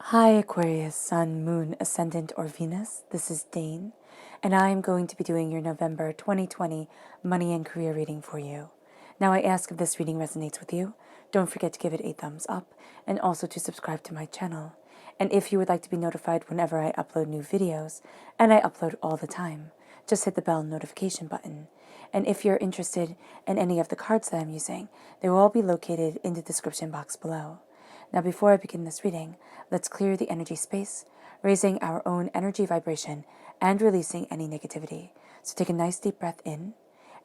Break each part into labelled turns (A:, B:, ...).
A: Hi Aquarius, Sun, Moon, Ascendant, or Venus. This is Dane, and I am going to be doing your November 2020 money and career reading for you. Now, I ask if this reading resonates with you, don't forget to give it a thumbs up and also to subscribe to my channel. And if you would like to be notified whenever I upload new videos, and I upload all the time, just hit the bell notification button. And if you're interested in any of the cards that I'm using, they will all be located in the description box below. Now, before I begin this reading, let's clear the energy space, raising our own energy vibration and releasing any negativity. So take a nice deep breath in,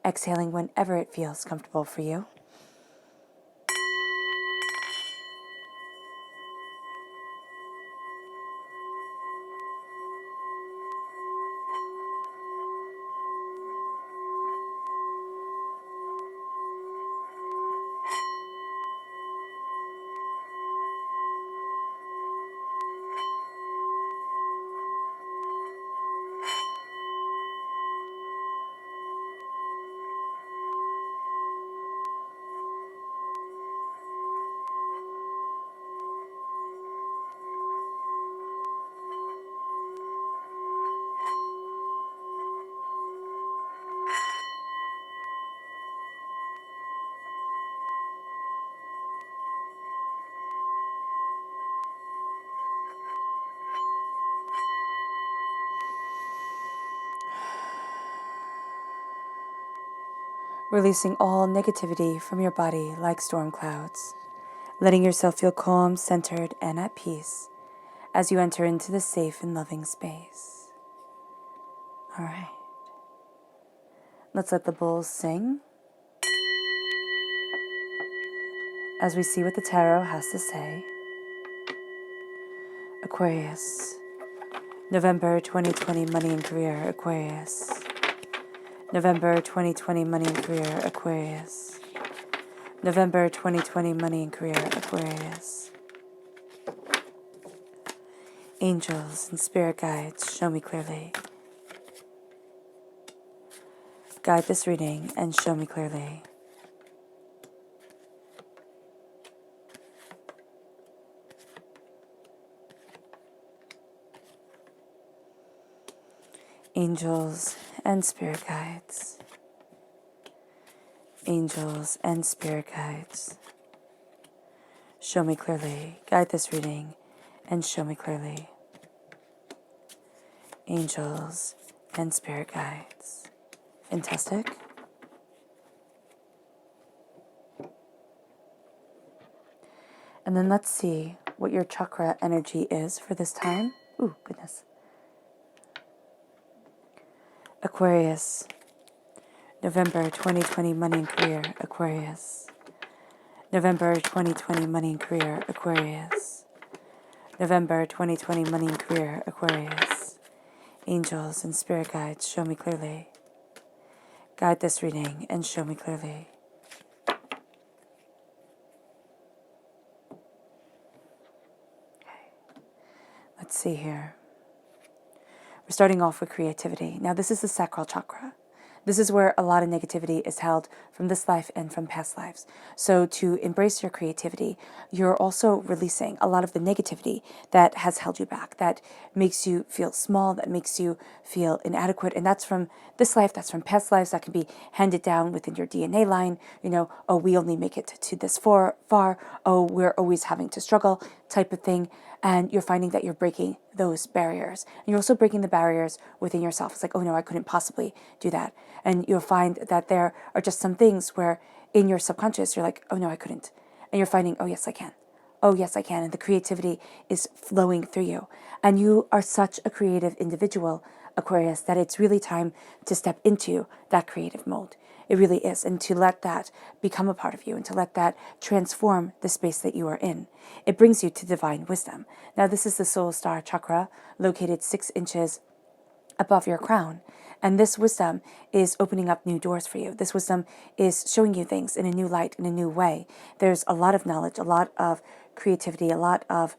A: exhaling whenever it feels comfortable for you. Releasing all negativity from your body like storm clouds, letting yourself feel calm, centered, and at peace as you enter into this safe and loving space. All right. Let's let the bulls sing as we see what the tarot has to say. Aquarius, November 2020 money and career, Aquarius. November 2020 money and career, Aquarius. November 2020 money and career, Aquarius. Angels and spirit guides, show me clearly. Guide this reading and show me clearly. Angels and spirit guides. Angels and spirit guides, show me clearly. Guide this reading and show me clearly. Angels and spirit guides. Fantastic. And then let's see what your chakra energy is for this time. Ooh, goodness. Aquarius, November 2020 money and career, Aquarius. November 2020 money and career, Aquarius. November 2020 money and career, Aquarius. Angels and spirit guides, show me clearly. Guide this reading and show me clearly. Okay. Let's see here. We're starting off with creativity. Now, this is the sacral chakra. This is where a lot of negativity is held from this life and from past lives. So to embrace your creativity, you're also releasing a lot of the negativity that has held you back, that makes you feel small, that makes you feel inadequate. And that's from this life, that's from past lives, that can be handed down within your DNA line. You know, oh, we only make it to this far, oh, we're always having to struggle type of thing. And you're finding that you're breaking those barriers. And you're also breaking the barriers within yourself. It's like, oh no, I couldn't possibly do that. And you'll find that there are just some things where in your subconscious, you're like, oh no, I couldn't. And you're finding, oh yes, I can. Oh yes, I can. And the creativity is flowing through you. And you are such a creative individual, Aquarius, that it's really time to step into that creative mode. It really is. And to let that become a part of you and to let that transform the space that you are in. It brings you to divine wisdom. Now, this is the soul star chakra located 6 inches above your crown. And this wisdom is opening up new doors for you. This wisdom is showing you things in a new light, in a new way. There's a lot of knowledge, a lot of creativity, a lot of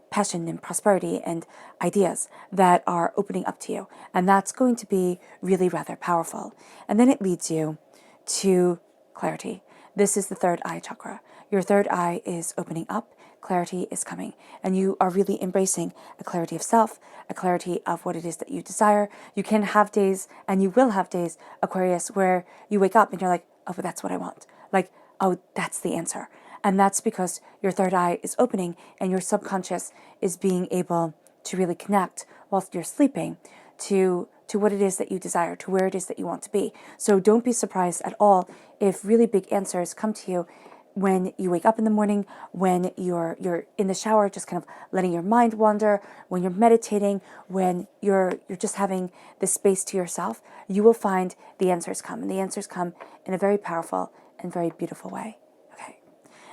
A: passion and prosperity and ideas that are opening up to you. And that's going to be really rather powerful. And then it leads you to clarity. This is the third eye chakra. Your third eye is opening up. clarity is coming. And you are really embracing a clarity of self, a clarity of what it is that you desire. You can have days, and you will have days, Aquarius, where you wake up and you're like, oh, but that's what I want. Like, oh, that's the answer. And that's because your third eye is opening and your subconscious is being able to really connect whilst you're sleeping to what it is that you desire, to where it is that you want to be. So don't be surprised at all if really big answers come to you when you wake up in the morning, when you're in the shower, just kind of letting your mind wander, when you're meditating, when you're just having this space to yourself. You will find the answers come, and the answers come in a very powerful and very beautiful way. Okay.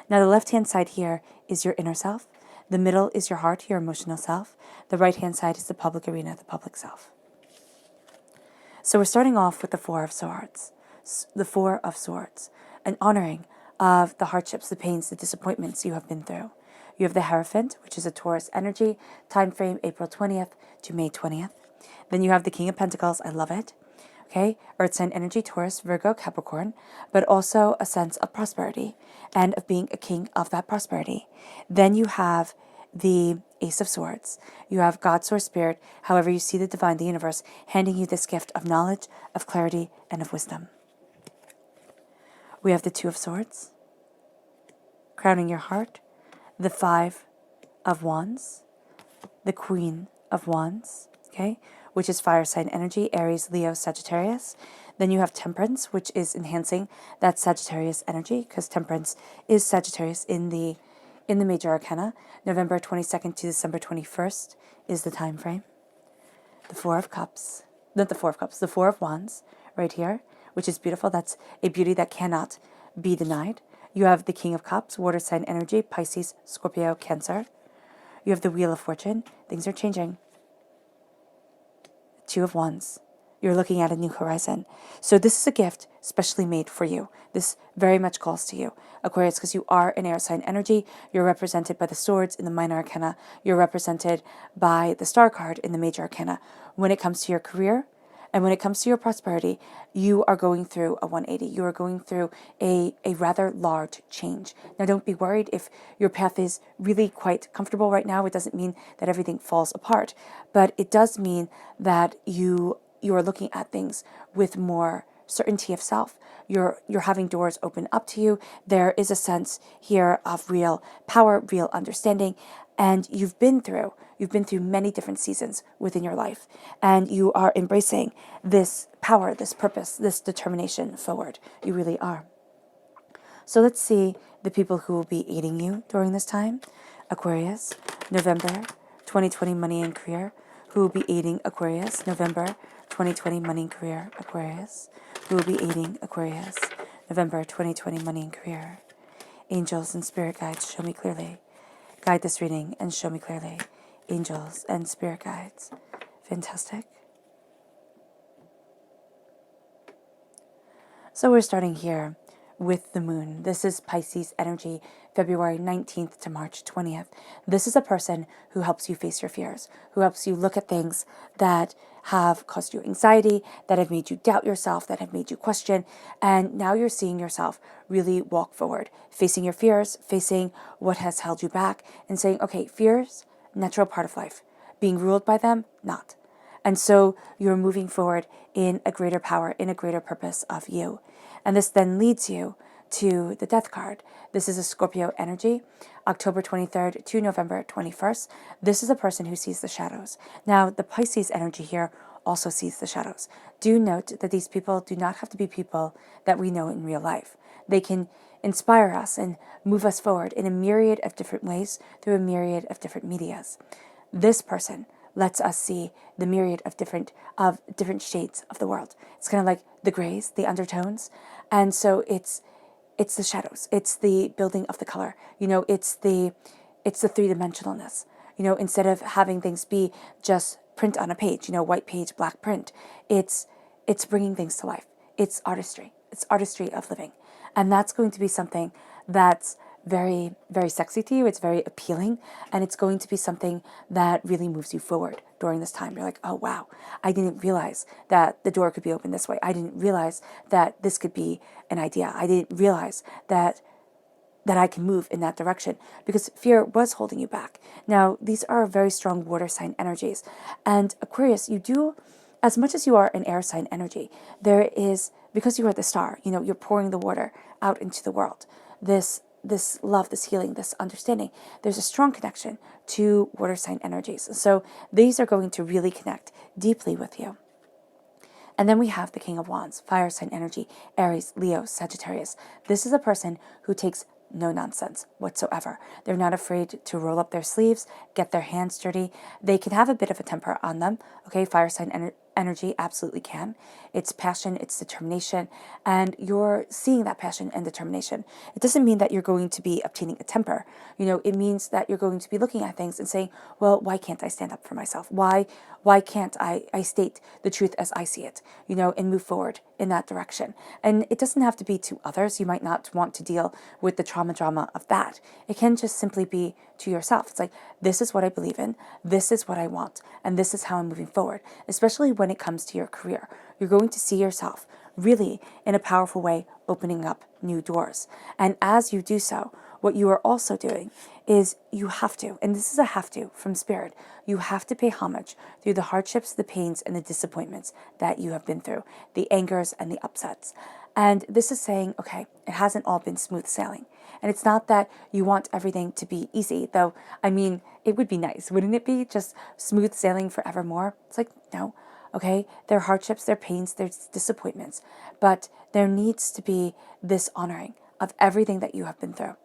A: Now the left-hand side here is your inner self. The middle is your heart, your emotional self. The right-hand side is the public arena, the public self. So we're starting off with the Four of Swords. The Four of Swords, an honoring of the hardships, the pains, the disappointments you have been through. You have the Hierophant, which is a Taurus energy, time frame April 20th to May 20th. Then you have the King of Pentacles, I love it. Okay, Earth sign energy, Taurus, Virgo, Capricorn, but also a sense of prosperity and of being a king of that prosperity. Then you have the Ace of Swords. You have God, Source, Spirit, however you see the divine, the universe, handing you this gift of knowledge, of clarity, and of wisdom. We have the Two of Swords, crowning your heart, the Five of Wands, the Queen of Wands, okay, which is fire sign energy, Aries, Leo, Sagittarius. Then you have Temperance, which is enhancing that Sagittarius energy, because Temperance is Sagittarius in the major arcana. November 22nd to December 21st is the time frame. The Four of Cups, not the Four of Cups, the Four of Wands right here, which is beautiful. That's a beauty that cannot be denied. You have the King of Cups, water sign energy, Pisces, Scorpio, Cancer. You have the Wheel of Fortune. Things are changing. Two of Wands. You're looking at a new horizon. So this is a gift specially made for you. This very much calls to you, Aquarius, because you are an air sign energy. You're represented by the swords in the minor arcana. You're represented by the star card in the major arcana. When it comes to your career and when it comes to your prosperity, you are going through a 180. You are going through a rather large change. Now, don't be worried if your path is really quite comfortable right now. It doesn't mean that everything falls apart, but it does mean that you are looking at things with more certainty of self. You're having doors open up to you. There is a sense here of real power, real understanding, and you've been through many different seasons within your life, and you are embracing this power, this purpose, this determination forward. You really are. So let's see the people who will be aiding you during this time. Aquarius, November 2020 money and career. Who will be aiding Aquarius? November 2020 money and career. Aquarius. Who will be aiding Aquarius? November 2020 money and career. Angels and spirit guides, show me clearly. Guide this reading and show me clearly. Angels and spirit guides. Fantastic. So we're starting here with the moon. This is Pisces energy, February 19th to March 20th. This is a person who helps you face your fears, who helps you look at things that have caused you anxiety, that have made you doubt yourself, that have made you question, and now you're seeing yourself really walk forward, facing your fears, facing what has held you back, and saying, okay, fears, natural part of life. Being ruled by them, not. And so you're moving forward in a greater power, in a greater purpose of you. And this then leads you to the Death card. This is a Scorpio energy, October 23rd to November 21st. This is a person who sees the shadows. Now, the Pisces energy here also sees the shadows. Do note that these people do not have to be people that we know in real life. They can inspire us and move us forward in a myriad of different ways through a myriad of different medias. This person lets us see the myriad of different shades of the world. It's kind of like the grays, the undertones. And so it's the shadows. It's the building of the color. It's the three-dimensionalness. Instead of having things be just print on a page, white page, black print, it's bringing things to life. It's artistry. It's artistry of living. And that's going to be something that's very, very sexy to you. It's very appealing, and it's going to be something that really moves you forward during this time. You're like, oh, wow, I didn't realize that the door could be opened this way. I didn't realize that this could be an idea. I didn't realize that that I can move in that direction, because fear was holding you back. Now, these are very strong water sign energies. And Aquarius, you do, as much as you are an air sign energy, there is, because you are the star, you're pouring the water out into the world. This love, this healing, this understanding, there's a strong connection to water sign energies. So these are going to really connect deeply with you. And then we have the King of Wands, fire sign energy, Aries, Leo, Sagittarius. This is a person who takes no nonsense whatsoever. They're not afraid to roll up their sleeves, get their hands dirty. They can have a bit of a temper on them. Okay, fire sign energy absolutely can. It's passion, it's determination, and you're seeing that passion and determination. It doesn't mean that you're going to be obtaining a temper. It means that you're going to be looking at things and saying, well, why can't I stand up for myself? Why can't I state the truth as I see it, and move forward in that direction? And it doesn't have to be to others. You might not want to deal with the drama of that. It can just simply be to yourself. It's like, this is what I believe in, this is what I want, and this is how I'm moving forward, especially when it comes to your career. You're going to see yourself really in a powerful way opening up new doors. And as you do so, what you are also doing is you have to, and this is a have to from spirit, you have to pay homage through the hardships, the pains, and the disappointments that you have been through, the angers and the upsets. And this is saying, okay, it hasn't all been smooth sailing. And it's not that you want everything to be easy, though, I mean, it would be nice, wouldn't it be? Just smooth sailing forevermore? It's like, no. Okay, there are hardships, there are pains, there's disappointments, but there needs to be this honoring of everything that you have been through,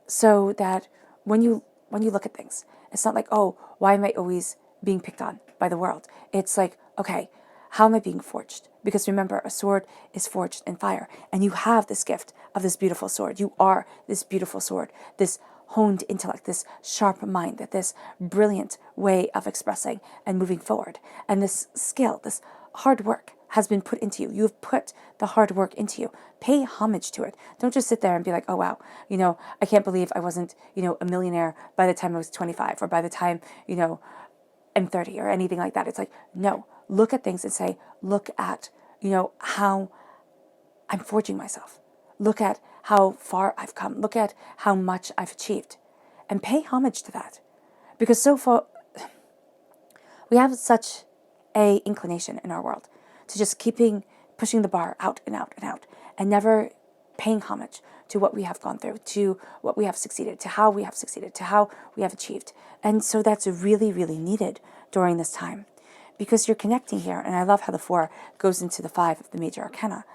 A: so that when you look at things, it's not like, oh, why am I always being picked on by the world? It's like, okay, how am I being forged? Because remember, a sword is forged in fire, and you have this gift of this beautiful sword. You are this beautiful sword, this honed intellect, this sharp mind, this brilliant way of expressing and moving forward. And this skill, this hard work has been put into you. You've put the hard work into you. Pay homage to it. Don't just sit there and be like, oh, wow, I can't believe I wasn't, a millionaire by the time I was 25, or by the time, I'm 30, or anything like that. It's like, no, look at things and say, look at, how I'm forging myself. Look at how far I've come. Look at how much I've achieved, and pay homage to that. Because so far, we have such a inclination in our world to just keeping pushing the bar out and out and out, and never paying homage to what we have gone through, to what we have succeeded, to how we have succeeded, to how we have achieved. And so that's really, really needed during this time, because you're connecting here. And I love how the 4 goes into the 5 of the major arcana.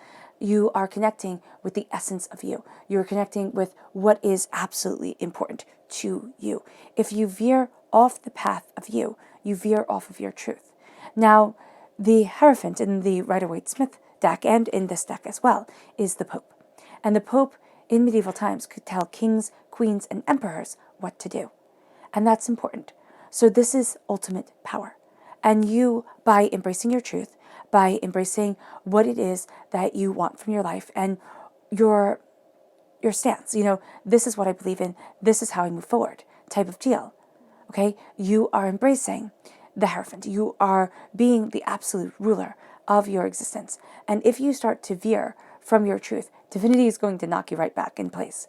A: You are connecting with the essence of you. You're connecting with what is absolutely important to you. If you veer off the path of you, you veer off of your truth. Now, the Hierophant in the Rider-Waite-Smith deck, and in this deck as well, is the Pope. And the Pope in medieval times could tell kings, queens, and emperors what to do. And that's important. So this is ultimate power. And you, by embracing your truth, by embracing what it is that you want from your life and your stance, this is what I believe in, this is how I move forward, type of deal. Okay? You are embracing the Hierophant. You are being the absolute ruler of your existence. And if you start to veer from your truth, divinity is going to knock you right back in place.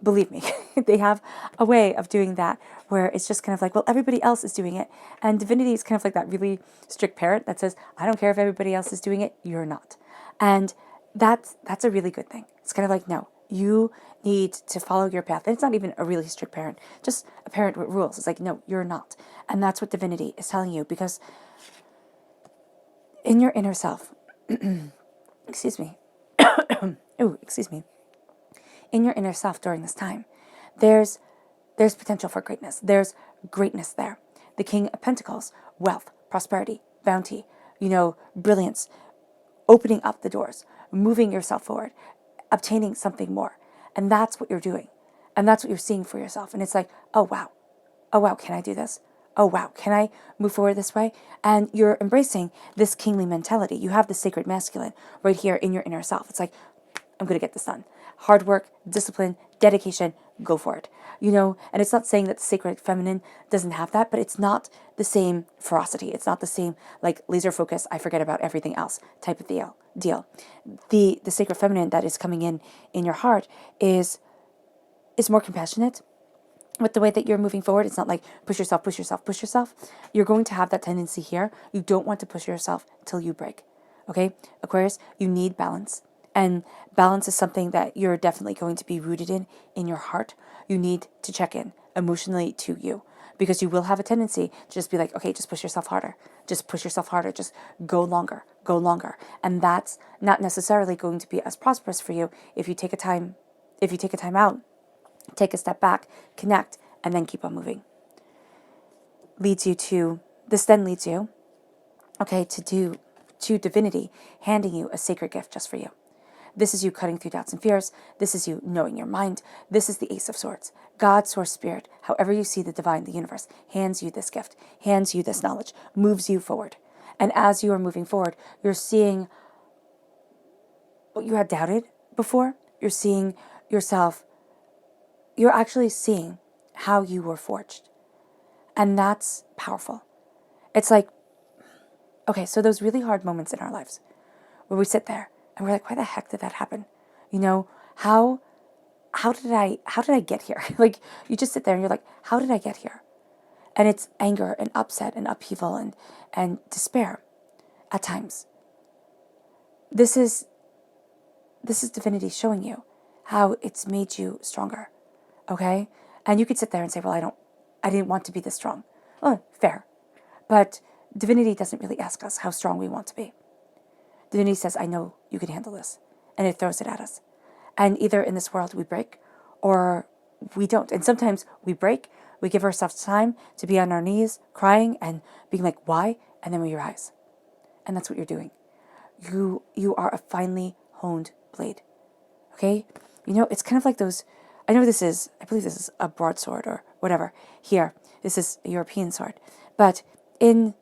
A: Believe me, they have a way of doing that where it's just kind of like, well, everybody else is doing it. And divinity is kind of like that really strict parent that says, I don't care if everybody else is doing it, you're not. And that's a really good thing. It's kind of like, no, you need to follow your path. And it's not even a really strict parent, just a parent with rules. It's like, no, you're not. And that's what divinity is telling you, because in your inner self, excuse me, oh, excuse me, in your inner self during this time, there's potential for greatness. There's greatness there. The King of Pentacles, wealth, prosperity, bounty, brilliance, opening up the doors, moving yourself forward, obtaining something more. And that's what you're doing. And that's what you're seeing for yourself. And it's like, oh, wow. Oh, wow, can I do this? Oh, wow, can I move forward this way? And you're embracing this kingly mentality. You have the sacred masculine right here in your inner self. It's like, I'm going to get this done. Hard work, discipline, dedication, go for it. And it's not saying that the sacred feminine doesn't have that, but it's not the same ferocity. It's not the same, like, laser focus, I forget about everything else type of deal. The sacred feminine that is coming in your heart is is more compassionate with the way that you're moving forward. It's not like push yourself, push yourself, push yourself. You're going to have that tendency here. You don't want to push yourself till you break. Okay, Aquarius, you need balance. And balance is something that you're definitely going to be rooted in your heart. You need to check in emotionally to you, because you will have a tendency to just be like, okay, just push yourself harder. Just push yourself harder. Just go longer, go longer. And that's not necessarily going to be as prosperous for you if you take a time out, take a step back, connect, and then keep on moving. This then leads you, okay, to divinity handing you a sacred gift just for you. This is you cutting through doubts and fears. This is you knowing your mind. This is the Ace of Swords. God, Source, Spirit, however you see the divine, the universe, hands you this gift, hands you this knowledge, moves you forward. And as you are moving forward, you're seeing what you had doubted before. You're seeing yourself. You're actually seeing how you were forged. And that's powerful. It's like, okay, so those really hard moments in our lives where we sit there and we're like, why the heck did that happen? You know, how did I get here? Like, you just sit there and you're like, how did I get here? And it's anger and upset and upheaval and despair at times. This is divinity showing you how it's made you stronger. Okay? And you could sit there and say, well, I didn't want to be this strong. Oh, fair. But divinity doesn't really ask us how strong we want to be. Divinity says, I know you can handle this. And it throws it at us. And either in this world we break or we don't. And sometimes we break, we give ourselves time to be on our knees, crying and being like, why? And then we rise. And that's what you're doing. You are a finely honed blade. Okay? You know, it's kind of like those, I believe this is a broadsword or whatever. Here, this is a European sword. But in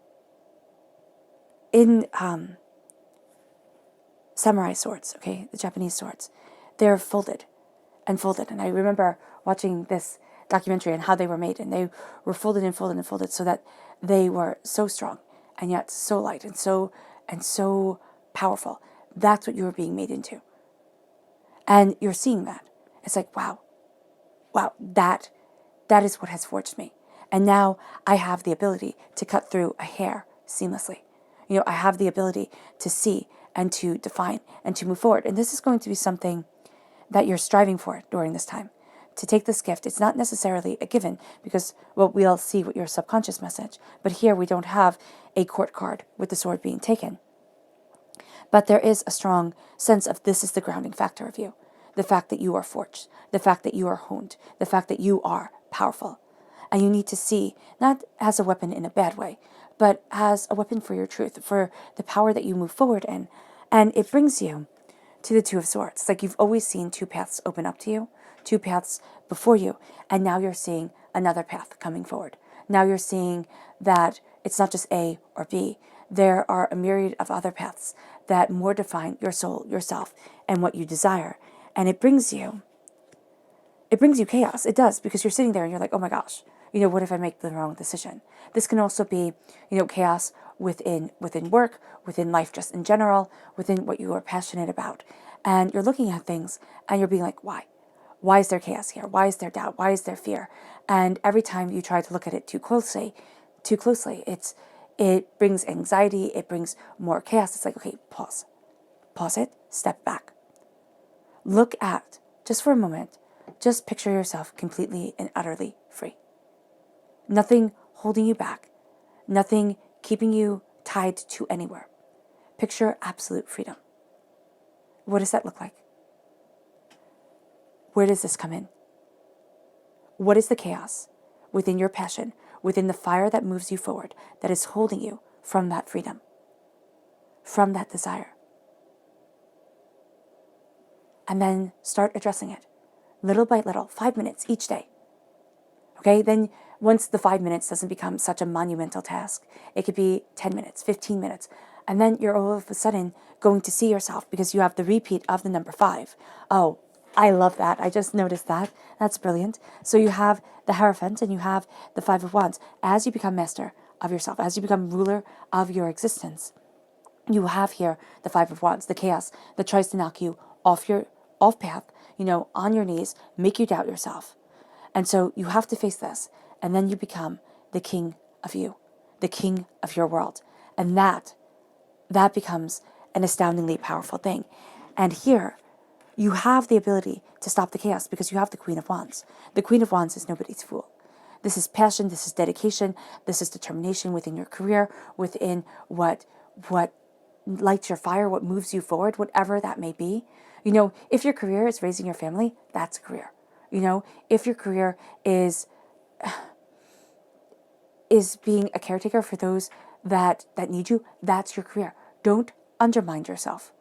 A: samurai swords, okay, the Japanese swords, they're folded and folded. And I remember watching this documentary on how they were made, and they were folded and folded and folded so that they were so strong and yet so light and so powerful. That's what you were being made into. And you're seeing that. It's like, wow, that is what has forged me. And now I have the ability to cut through a hair seamlessly. You know, I have the ability to see and to define and to move forward. And this is going to be something that you're striving for during this time. To take this gift, it's not necessarily a given because, well, we'll see what your subconscious message. But here we don't have a court card with the sword being taken. But there is a strong sense of this is the grounding factor of you. The fact that you are forged, the fact that you are honed, the fact that you are powerful. And you need to see, not as a weapon in a bad way, but as a weapon for your truth, for the power that you move forward in. And it brings you to the Two of Swords. It's like you've always seen two paths open up to you, two paths before you, and now you're seeing another path coming forward. Now you're seeing that it's not just A or B. There are a myriad of other paths that more define your soul, yourself, and what you desire. And it brings you chaos. It does, because you're sitting there and you're like, oh my gosh, you know, what if I make the wrong decision? This can also be, you know, chaos within work, within life just in general, within what you are passionate about. And you're looking at things and you're being like, why? Why is there chaos here? Why is there doubt? Why is there fear? And every time you try to look at it too closely, it brings anxiety, it brings more chaos. It's like, okay, pause it, step back. Look at, just for a moment, just picture yourself completely and utterly free. Nothing holding you back, nothing keeping you tied to anywhere. Picture absolute freedom. What does that look like? Where does this come in? What is the chaos within your passion, within the fire that moves you forward, that is holding you from that freedom, from that desire? And then start addressing it, little by little, 5 minutes each day. Okay, then once the 5 minutes doesn't become such a monumental task, it could be 10 minutes, 15 minutes. And then you're all of a sudden going to see yourself because you have the repeat of the number 5. Oh, I love that. I just noticed that. That's brilliant. So you have the Hierophant and you have the 5 of Wands. As you become master of yourself, as you become ruler of your existence, you have here the 5 of Wands, the chaos that tries to knock you off path, on your knees, make you doubt yourself. And so you have to face this. And then you become the king of you, the king of your world. And that becomes an astoundingly powerful thing. And here, you have the ability to stop the chaos because you have the Queen of Wands. The Queen of Wands is nobody's fool. This is passion, this is dedication, this is determination within your career, within what lights your fire, what moves you forward, whatever that may be. If your career is raising your family, that's a career. If your career is being a caretaker for those that need you, that's your career. Don't undermine yourself,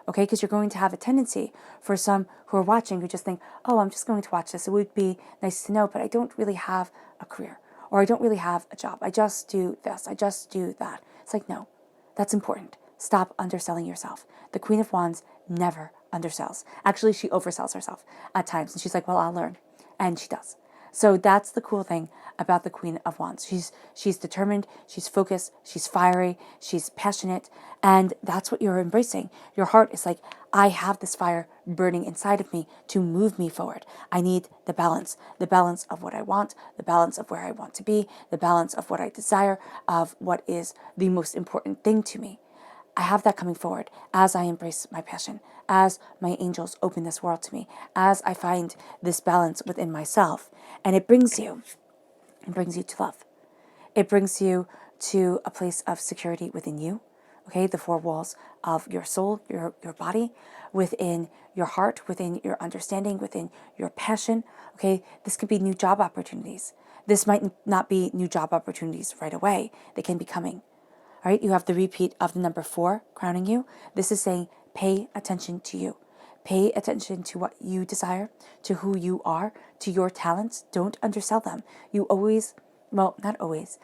A: okay? Because you're going to have a tendency for some who are watching who just think, oh, I'm just going to watch this. It would be nice to know, but I don't really have a career, or I don't really have a job. I just do this. I just do that. It's like, no, that's important. Stop underselling yourself. The Queen of Wands never undersells. Actually, she oversells herself at times. And she's like, well, I'll learn. And she does. So that's the cool thing about the Queen of Wands. She's determined, she's focused, she's fiery, she's passionate, and that's what you're embracing. Your heart is like, I have this fire burning inside of me to move me forward. I need the balance of what I want, the balance of where I want to be, the balance of what I desire, of what is the most important thing to me. I have that coming forward as I embrace my passion, as my angels open this world to me, as I find this balance within myself. And it brings you to love. It brings you to a place of security within you, okay? The four walls of your soul, your body, within your heart, within your understanding, within your passion, okay? This could be new job opportunities. This might not be new job opportunities right away. They can be coming. All right, you have the repeat of the number 4 crowning you. This is saying pay attention to you. Pay attention to what you desire, to who you are, to your talents. Don't undersell them. You always, well, not always,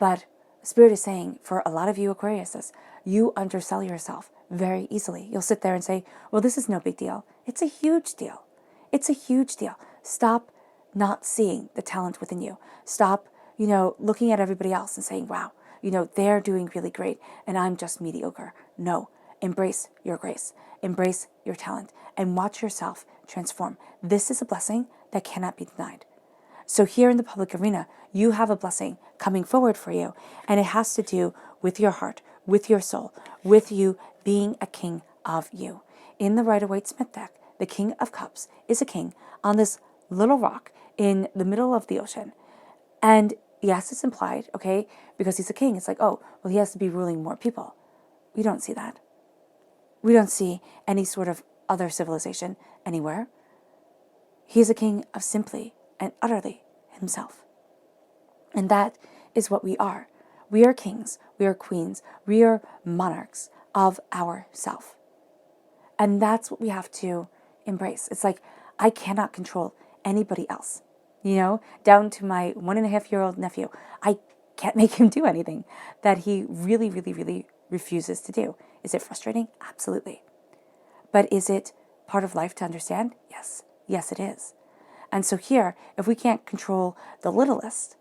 A: but Spirit is saying for a lot of you Aquariuses, you undersell yourself very easily. You'll sit there and say, well, this is no big deal. It's a huge deal. It's a huge deal. Stop not seeing the talent within you. Stop, looking at everybody else and saying, wow, they're doing really great and I'm just mediocre. No, embrace your grace, embrace your talent, and watch yourself transform. This is a blessing that cannot be denied. So here in the public arena, you have a blessing coming forward for you, and it has to do with your heart, with your soul, with you being a king of you. In the Rider-Waite-Smith deck, the King of Cups is a king on this little rock in the middle of the ocean. And yes, it's implied, okay, because he's a king. It's like, oh, well, he has to be ruling more people. We don't see that. We don't see any sort of other civilization anywhere. He is a king of simply and utterly himself. And that is what we are. We are kings, we are queens, we are monarchs of ourself. And that's what we have to embrace. It's like, I cannot control anybody else. Down to my 1.5-year-old nephew. I can't make him do anything that he really, really, really refuses to do. Is it frustrating? Absolutely. But is it part of life to understand? Yes. Yes, it is. And so here, if we can't control the littlest,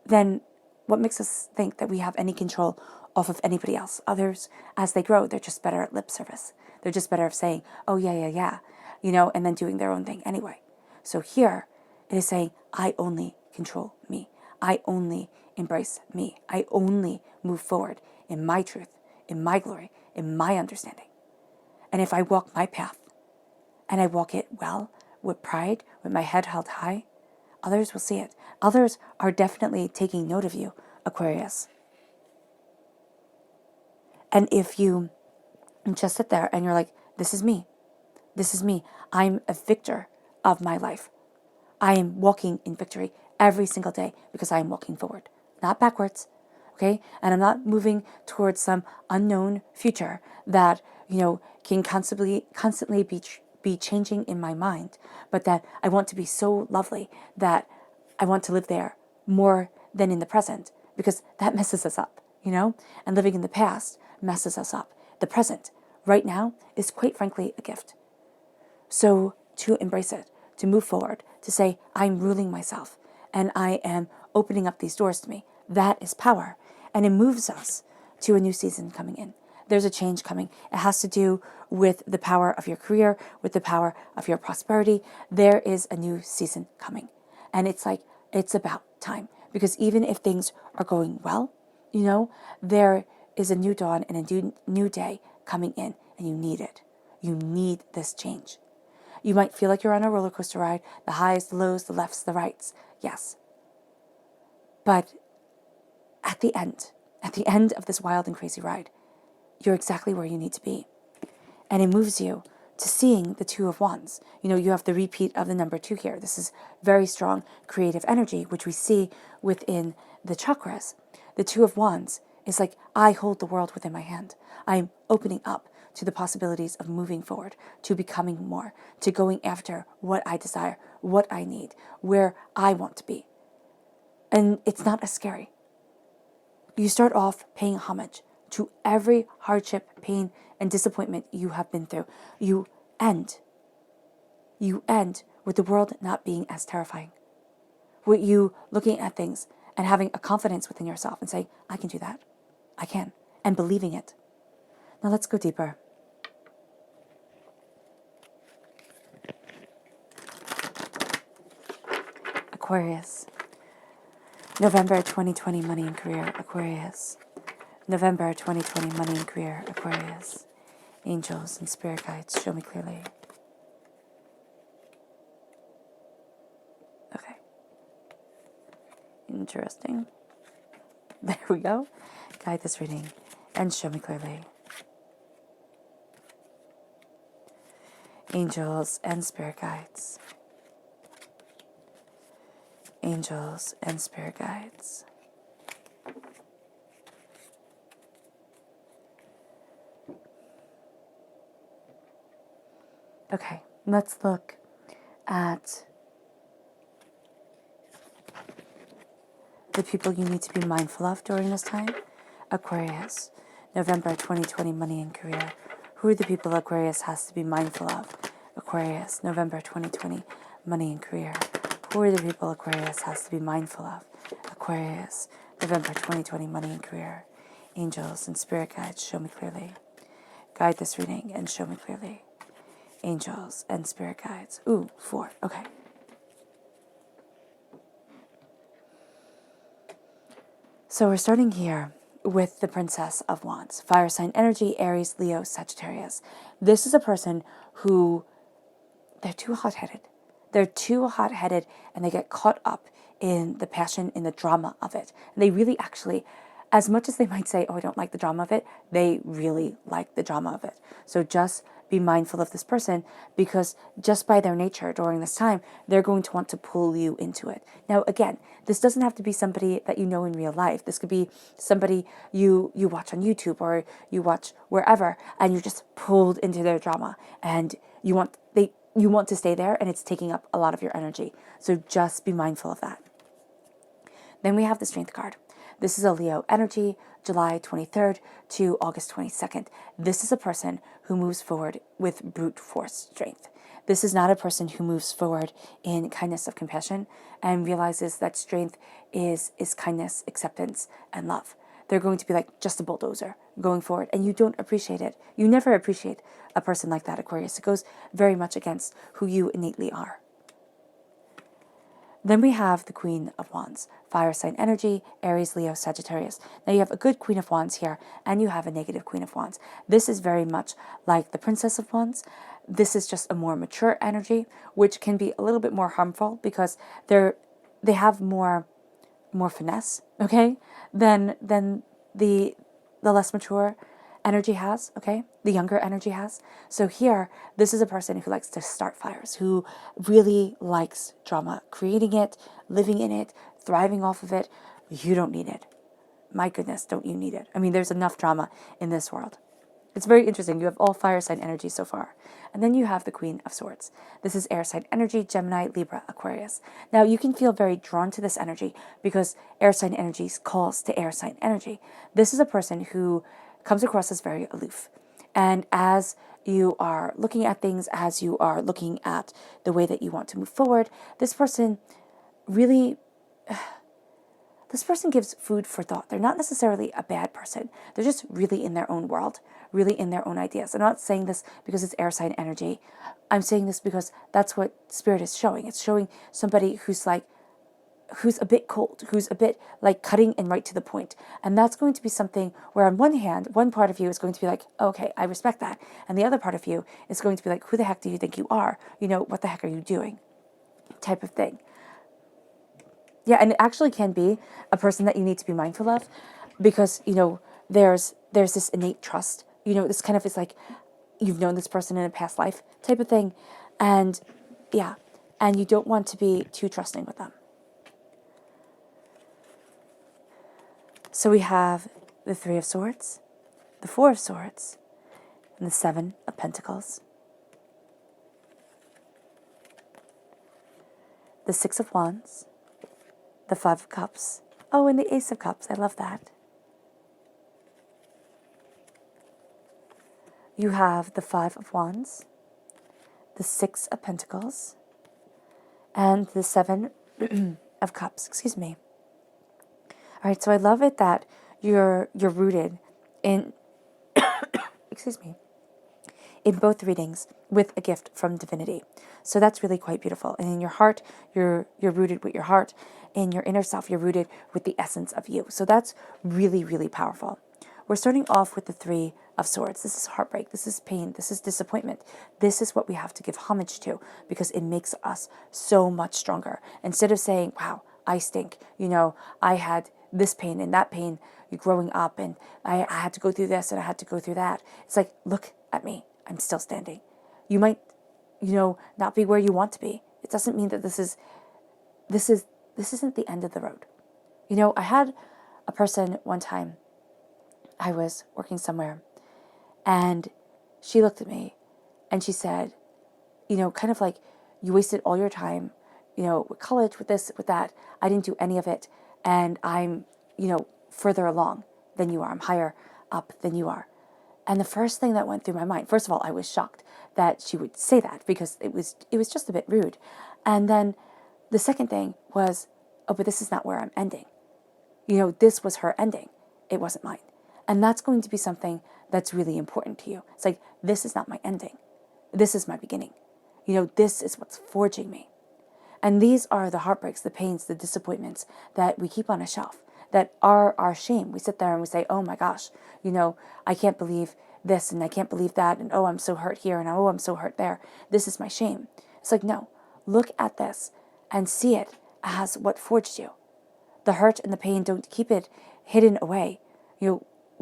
A: then what makes us think that we have any control off of anybody else? Others, as they grow, they're just better at lip service. They're just better at saying, oh, yeah, and then doing their own thing anyway. So here, it is saying, I only control me. I only embrace me. I only move forward in my truth, in my glory, in my understanding. And if I walk my path, and I walk it well, with pride, with my head held high, others will see it. Others are definitely taking note of you, Aquarius. And if you just sit there and you're like, this is me. This is me. I'm a victor of my life. I am walking in victory every single day because I am walking forward, not backwards, okay? And I'm not moving towards some unknown future that, can constantly be changing in my mind, but that I want to be so lovely that I want to live there more than in the present, because that messes us up, and living in the past messes us up. The present, right now, is quite frankly a gift. So to embrace it, to move forward, to say, I'm ruling myself and I am opening up these doors to me, that is power. And it moves us to a new season coming in. there's a change coming. It has to do with the power of your career, with the power of your prosperity. There is a new season coming. And it's like, it's about time. Because even if things are going well, there is a new dawn and a new day coming in, and you need it. You need this change. You might feel like you're on a roller coaster ride, the highs, the lows, the lefts, the rights. Yes. But at the end of this wild and crazy ride, you're exactly where you need to be. And it moves you to seeing the Two of Wands. You have the repeat of the number 2 here. This is very strong creative energy, which we see within the chakras. The Two of Wands is like, I hold the world within my hand. I'm opening up to the possibilities of moving forward, to becoming more, to going after what I desire, what I need, where I want to be. And it's not as scary. You start off paying homage to every hardship, pain, and disappointment you have been through. You end with the world not being as terrifying. With you looking at things and having a confidence within yourself and saying, I can do that. I can. And believing it. Now let's go deeper. Aquarius. November 2020, money and career, Aquarius. November 2020, money and career, Aquarius. Angels and spirit guides, show me clearly. Okay. Interesting. There we go. Guide this reading and show me clearly. Angels and spirit guides. Angels and spirit guides. Okay, let's look at the people you need to be mindful of during this time. Aquarius, November 2020, money and career. Who are the people Aquarius has to be mindful of? Aquarius, November 2020, money and career. Who are the people Aquarius has to be mindful of? Aquarius, November 2020, money and career. Angels and spirit guides, show me clearly. Guide this reading and show me clearly. Angels and spirit guides. Ooh, 4. Okay. So we're starting here with the Princess of Wands. Fire sign energy, Aries, Leo, Sagittarius. This is a person who, they're too hot-headed. They're too hot-headed and they get caught up in the passion, in the drama of it. And they really actually, as much as they might say, oh, I don't like the drama of it, they really like the drama of it. So just be mindful of this person, because just by their nature during this time, they're going to want to pull you into it. Now, again, this doesn't have to be somebody that you know in real life. This could be somebody you watch on YouTube or you watch wherever, and you're just pulled into their drama, and you want to stay there, and it's taking up a lot of your energy. So just be mindful of that. Then we have the Strength card. This is a Leo energy, July 23rd to August 22nd. This is a person who moves forward with brute force strength. This is not a person who moves forward in kindness of compassion and realizes that strength is kindness, acceptance, and love. They're going to be like just a bulldozer going forward, and you don't appreciate it. You never appreciate a person like that, Aquarius. It goes very much against who you innately are. Then we have the Queen of Wands, fire sign energy, Aries, Leo, Sagittarius. Now you have a good Queen of Wands here, and you have a negative Queen of Wands. This is very much like the Princess of Wands. This is just a more mature energy, which can be a little bit more harmful because they have more finesse, okay, than the less mature energy has, okay, the younger energy has. So here, this is a person who likes to start fires, who really likes drama, creating it, living in it, thriving off of it. You don't need it. My goodness, don't you need it? I mean, there's enough drama in this world. It's very interesting. You have all fire sign energy so far. And then you have the Queen of Swords. This is air sign energy, Gemini, Libra, Aquarius. Now, you can feel very drawn to this energy because air sign energy calls to air sign energy. This is a person who comes across as very aloof. And as you are looking at things, as you are looking at the way that you want to move forward, this person really, this person gives food for thought. They're not necessarily a bad person. They're just really in their own world, really in their own ideas. I'm not saying this because it's air sign energy. I'm saying this because that's what Spirit is showing. It's showing somebody who's a bit cold, who's a bit like cutting and right to the point. And that's going to be something where on one hand, one part of you is going to be like, okay, I respect that. And the other part of you is going to be like, who the heck do you think you are? What the heck are you doing? Type of thing. Yeah, and it actually can be a person that you need to be mindful of because, there's this innate trust. This kind of is like you've known this person in a past life type of thing. And yeah, and you don't want to be too trusting with them. So we have the Three of Swords, the Four of Swords, and the Seven of Pentacles. The Six of Wands, the Five of Cups. Oh, and the Ace of Cups. I love that. You have the Five of Wands, the Six of Pentacles, and the Seven of Cups. Excuse me. All right, so I love it that you're rooted in, excuse me, in both readings with a gift from divinity. So that's really quite beautiful. And in your heart, you're rooted with your heart. In your inner self, you're rooted with the essence of you. So that's really, really powerful. We're starting off with the Three of Swords. This is heartbreak. This is pain. This is disappointment. This is what we have to give homage to because it makes us so much stronger. Instead of saying, wow, I stink. I had this pain and that pain growing up and I had to go through this and I had to go through that. It's like, look at me. I'm still standing. You might, not be where you want to be. It doesn't mean that this isn't the end of the road. I had a person one time, I was working somewhere and she looked at me and she said, kind of like, you wasted all your time, with college, with this, with that. I didn't do any of it. And I'm, further along than you are. I'm higher up than you are. And the first thing that went through my mind, first of all, I was shocked that she would say that because it was just a bit rude. And then the second thing was, oh, but this is not where I'm ending. This was her ending. It wasn't mine. And that's going to be something that's really important to you. It's like, this is not my ending. This is my beginning. This is what's forging me. And these are the heartbreaks, the pains, the disappointments that we keep on a shelf, that are our shame. We sit there and we say, oh my gosh, I can't believe this and I can't believe that. And oh, I'm so hurt here and oh, I'm so hurt there. This is my shame. It's like, no, look at this and see it as what forged you. The hurt and the pain, don't keep it hidden away.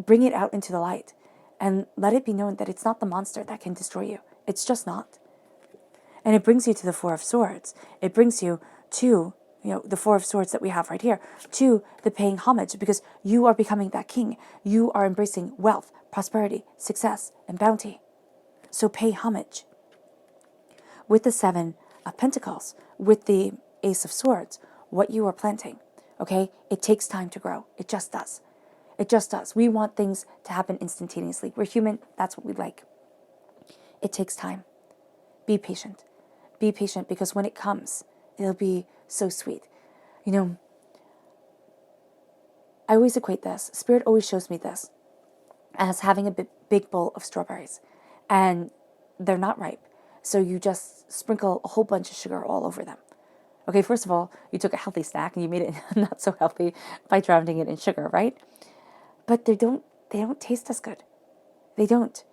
A: Bring it out into the light and let it be known that it's not the monster that can destroy you. It's just not. And it brings you to the Four of Swords. It brings you to, the Four of Swords that we have right here, to the paying homage because you are becoming that king. You are embracing wealth, prosperity, success, and bounty. So pay homage. With the Seven of Pentacles, with the Ace of Swords, what you are planting, okay? It takes time to grow. It just does. It just does. We want things to happen instantaneously. We're human. That's what we like. It takes time. Be patient. Be patient because when it comes, it'll be so sweet. I always equate this. Spirit always shows me this as having a big bowl of strawberries. And they're not ripe. So you just sprinkle a whole bunch of sugar all over them. Okay, first of all, you took a healthy snack and you made it not so healthy by drowning it in sugar, right? But they don't taste as good. They don't.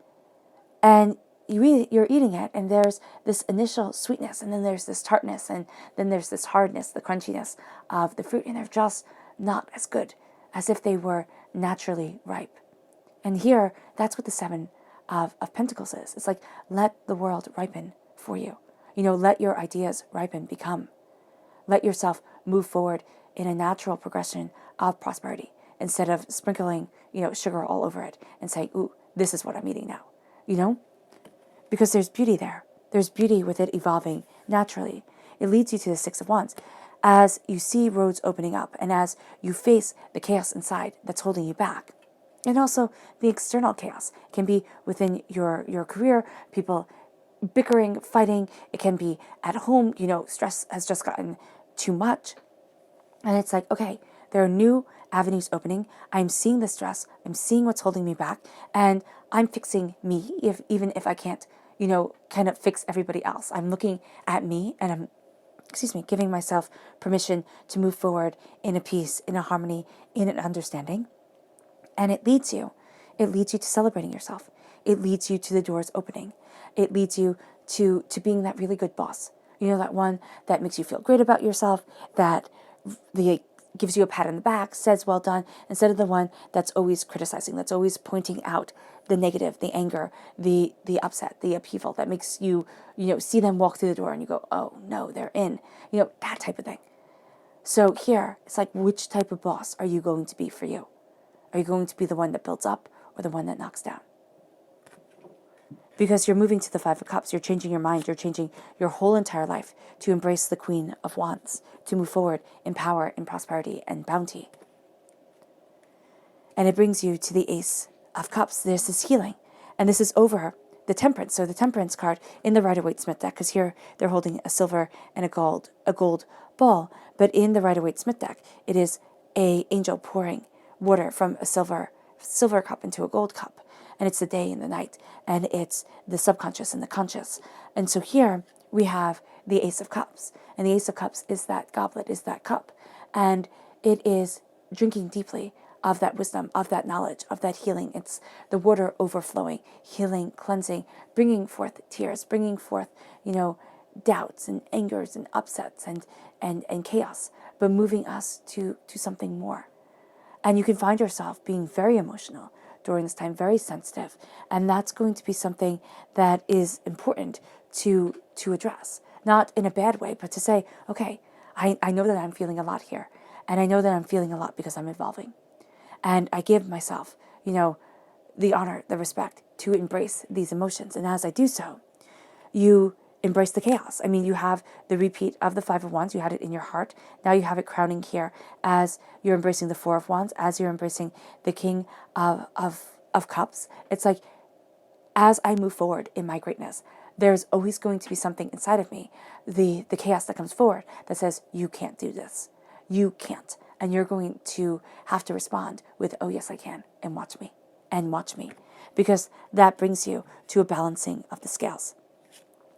A: And you're eating it, and there's this initial sweetness, and then there's this tartness, and then there's this hardness, the crunchiness of the fruit, and they're just not as good as if they were naturally ripe. And here, that's what the Seven of Pentacles is. It's like, let the world ripen for you. Let your ideas ripen, become. Let yourself move forward in a natural progression of prosperity instead of sprinkling, sugar all over it and saying, ooh, this is what I'm eating now, Because there's beauty there. There's beauty with it evolving naturally. It leads you to the Six of Wands. As you see roads opening up and as you face the chaos inside that's holding you back. And also the external chaos. It can be within your career, people bickering, fighting. It can be at home, stress has just gotten too much. And it's like, okay, There are new avenues opening. I'm seeing the stress. I'm seeing what's holding me back. And I'm fixing me, even if I can't, kind of fix everybody else. I'm looking at me and I'm, giving myself permission to move forward in a peace, in a harmony, in an understanding. And it leads you to celebrating yourself. It leads you to the doors opening. It leads you to being that really good boss. That one that makes you feel great about yourself, that gives you a pat on the back, says well done, instead of the one that's always criticizing, that's always pointing out the negative, the anger, the upset, the upheaval, that makes you, see them walk through the door and you go, oh no, they're in, that type of thing. So here, it's like, which type of boss are you going to be for you? Are you going to be the one that builds up or the one that knocks down? Because you're moving to the Five of Cups. You're changing your mind. You're changing your whole entire life to embrace the Queen of Wands, to move forward in power, in prosperity, and bounty. And it brings you to the Ace of Cups. There's this healing. And this is over the Temperance. So the Temperance card in the Rider-Waite-Smith deck, because here they're holding a silver and a gold ball. But in the Rider-Waite-Smith deck, it is an angel pouring water from a silver cup into a gold cup. And it's the day and the night, and it's the subconscious and the conscious. And so here we have the Ace of Cups. And the Ace of Cups is that goblet, is that cup. And it is drinking deeply of that wisdom, of that knowledge, of that healing. It's the water overflowing, healing, cleansing, bringing forth tears, bringing forth, doubts and angers and upsets and chaos, but moving us to something more. And you can find yourself being very emotional during this time, very sensitive. And that's going to be something that is important to address. Not in a bad way, but to say, okay, I know that I'm feeling a lot here. And I know that I'm feeling a lot because I'm evolving. And I give myself, the honor, the respect to embrace these emotions. And as I do so, you embrace the chaos. I mean, you have the repeat of the Five of Wands. You had it in your heart. Now you have it crowning here as you're embracing the Four of Wands, as you're embracing the King of Cups. It's like, as I move forward in my greatness, there's always going to be something inside of me, the chaos that comes forward that says, you can't do this. You can't. And you're going to have to respond with, oh, yes, I can. And watch me. And watch me. Because that brings you to a balancing of the scales.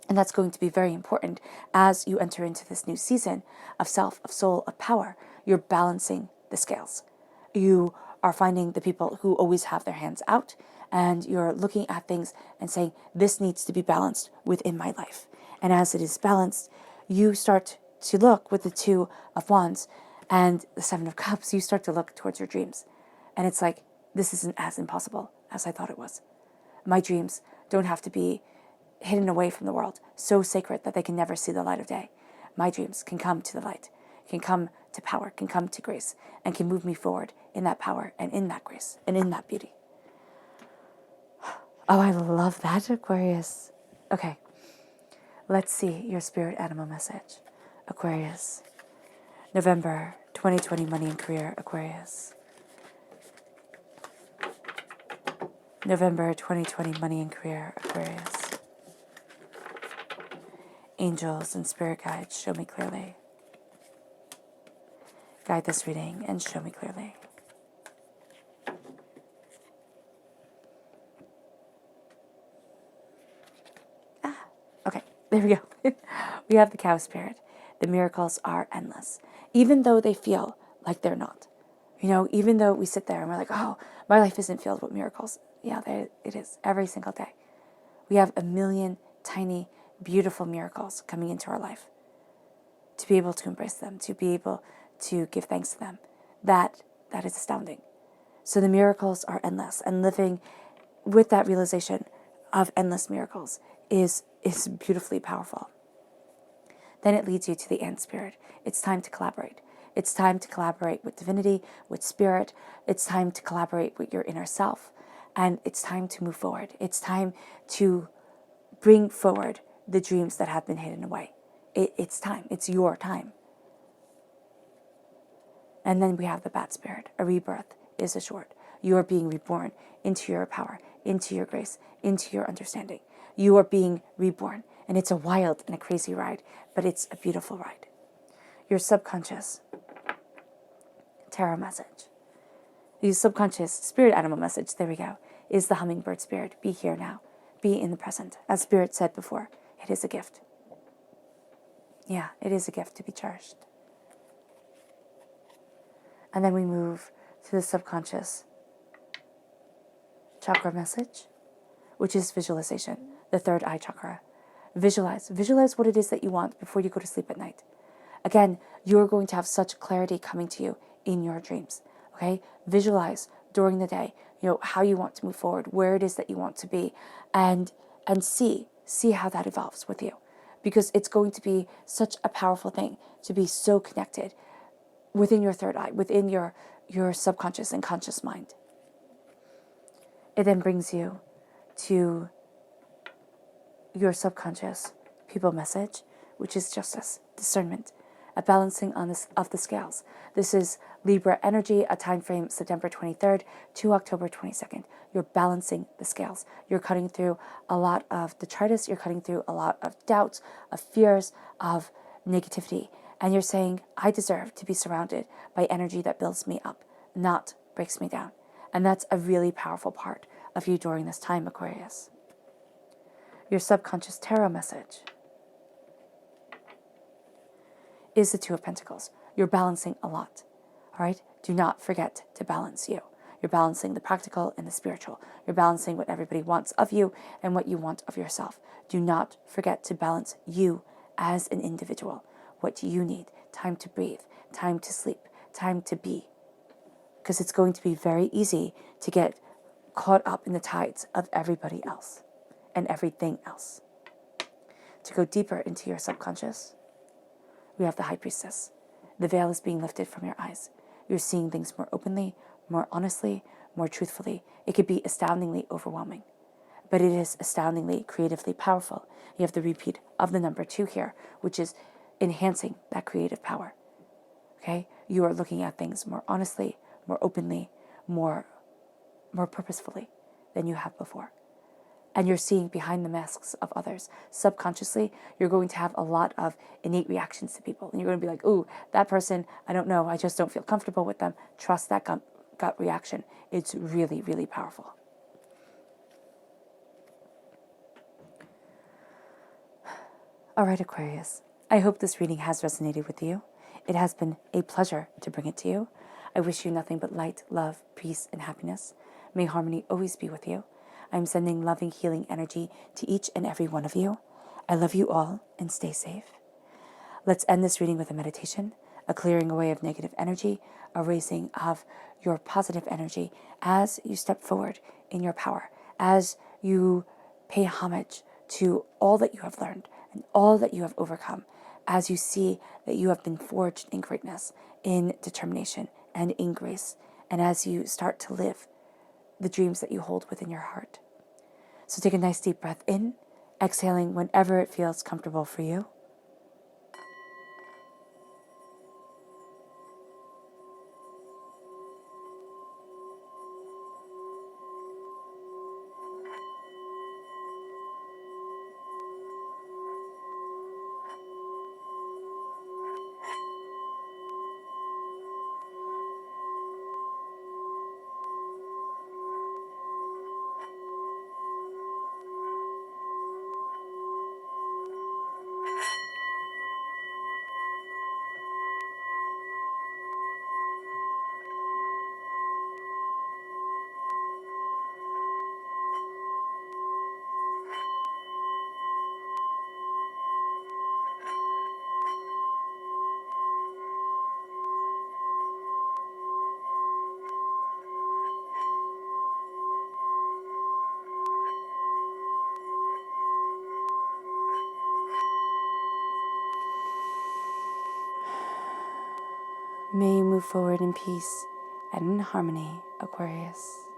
A: And that's going to be very important as you enter into this new season of self, of soul, of power. You're balancing the scales. You are finding the people who always have their hands out, and you're looking at things and saying, this needs to be balanced within my life. And as it is balanced, you start to look with the Two of Wands and the Seven of Cups, you start to look towards your dreams. And it's like, this isn't as impossible as I thought it was. My dreams don't have to be hidden away from the world, so sacred that they can never see the light of day. My dreams can come to the light, can come to power, can come to grace, and can move me forward in that power and in that grace and in that beauty. Oh, I love that, Aquarius. Okay, let's see your spirit animal message. Aquarius, November 2020, money and career, Aquarius. November 2020, money and career, Aquarius. Angels and spirit guides, show me clearly. Guide this reading and show me clearly. Okay, there we go. We have the cow spirit. The miracles are endless, even though they feel like they're not. Even though we sit there and we're like, oh, my life isn't filled with miracles. Yeah, it is every single day. We have a million tiny, beautiful miracles coming into our life. To be able to embrace them, to be able to give thanks to them, that is astounding. So the miracles are endless, and living with that realization of endless miracles is beautifully powerful. Then it leads you to the ant spirit. It's time to collaborate. It's time to collaborate with divinity, with spirit. It's time to collaborate with your inner self. And it's time to move forward. It's time to bring forward the dreams that have been hidden away. It's time. It's your time. And then we have the bat spirit. A rebirth is assured. You are being reborn into your power, into your grace, into your understanding. You are being reborn. And it's a wild and a crazy ride, but it's a beautiful ride. Your subconscious tarot message. The subconscious spirit animal message, there we go, is the hummingbird spirit. Be here now. Be in the present. As Spirit said before, it is a gift. Yeah, it is a gift to be cherished. And then we move to the subconscious chakra message, which is visualization, the third eye chakra. Visualize what it is that you want before you go to sleep at night. Again, you're going to have such clarity coming to you in your dreams. Okay? Visualize during the day, how you want to move forward, where it is that you want to be, and see how that evolves with you. Because it's going to be such a powerful thing to be so connected within your third eye, within your subconscious and conscious mind. It then brings you to your subconscious people message, which is justice, discernment, a balancing of the scales. This is Libra energy, a time frame September 23rd to October 22nd. You're balancing the scales. You're cutting through a lot of detritus. You're cutting through a lot of doubts, of fears, of negativity. And you're saying, I deserve to be surrounded by energy that builds me up, not breaks me down. And that's a really powerful part of you during this time, Aquarius. Your subconscious tarot message is the Two of Pentacles. You're balancing a lot, all right? Do not forget to balance you. You're balancing the practical and the spiritual. You're balancing what everybody wants of you and what you want of yourself. Do not forget to balance you as an individual, what you need, time to breathe, time to sleep, time to be. Because it's going to be very easy to get caught up in the tides of everybody else and everything else. To go deeper into your subconscious, we have the High Priestess. The veil is being lifted from your eyes. You're seeing things more openly, more honestly, more truthfully. It could be astoundingly overwhelming, but it is astoundingly creatively powerful. You have the repeat of the number 2 here, which is enhancing that creative power. Okay? You are looking at things more honestly, more openly, more purposefully than you have before. And you're seeing behind the masks of others. Subconsciously, you're going to have a lot of innate reactions to people. And you're going to be like, ooh, that person, I don't know, I just don't feel comfortable with them. Trust that gut reaction. It's really, really powerful. All right, Aquarius. I hope this reading has resonated with you. It has been a pleasure to bring it to you. I wish you nothing but light, love, peace, and happiness. May harmony always be with you. I'm sending loving, healing energy to each and every one of you. I love you all, and stay safe. Let's end this reading with a meditation, a clearing away of negative energy, a raising of your positive energy as you step forward in your power, as you pay homage to all that you have learned and all that you have overcome, as you see that you have been forged in greatness, in determination, and in grace, and as you start to live the dreams that you hold within your heart. So take a nice deep breath in, exhaling whenever it feels comfortable for you. May you move forward in peace and in harmony, Aquarius.